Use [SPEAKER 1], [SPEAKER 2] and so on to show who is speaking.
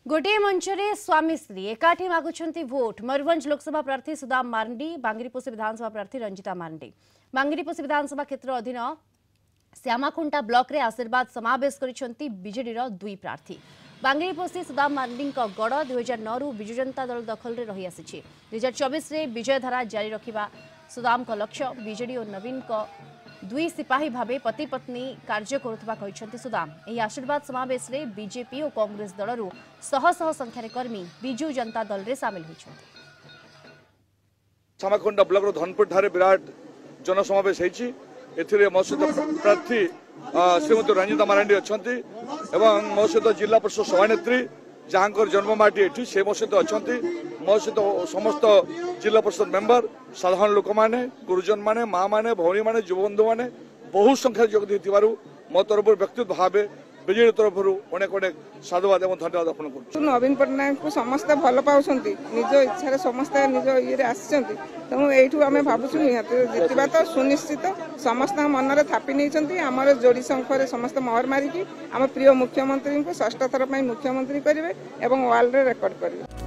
[SPEAKER 1] गोटे मंचरे स्वामी स्त्री एकाठी मागुछंती भोट। मयूरभंज लोकसभा प्रार्थी सुदाम मार्ंडी, बांगीरपोशी विधानसभा प्रार्थी रंजिता मार्ंडी। बांगीरपोशी विधानसभा क्षेत्र अधीन श्यामाखुंटा ब्लॉक रे आशीर्वाद समावेश करिसंती बीजेडी रो दुई प्रार्थी। बांगीरपोशी सुदाम मार्ंडी गड़ 2009 रु विजु जनता दल दखल रे रही आसी। 2024 रे विजय धारा जारी रखिबा सुदाम को लक्ष्य। बीजेडी और नवीन को दुई सिपाही भावे पति पत्नी कार्य करुवा सुदाम। यह आशीर्वाद समावेश रे बीजेपी और कांग्रेस दल शह शह संख्यार कर्मी विजु जनता दल रे सामिल होइछन्ति।
[SPEAKER 2] श्यामाखुंटा ब्लॉक रो धनपुर ठारे विराट जनसमावेश होइछि। एथिरे मो सहित प्रार्थी श्रीमती रंजिता मार्ंडी अछंती एवं मो सहित जिला परिषद सभानेत्री जहाँकर जन्ममाटी एठी से मो सहित अछंती। मो सहित समस्त जिला परिषद मेंबर साधारण लोक माने गुरुजन माने माँ माने भौणी माने युवबंधु माने बहु संख्या जोग देथिबारु मो तरफ व्यक्तिगत भावे बीजेडी तरफ अनेक अनेक साधुवाद और धन्यवाद अर्पण करूँ।
[SPEAKER 3] नवीन पट्टनायक को समस्त भल पाँच निज इच्छा समस्त निज ये आसी तेणु यू आम भावुँ निहत जितवा तो सुनिश्चित समस्त मन में थापी नहीं आमर जोड़ी शंखर समस्त मोहर मारिकी आम प्रिय मुख्यमंत्री को षष्ठ थर मुख्यमंत्री करेंगे और वर्ल्ड रेकर्ड करेंगे।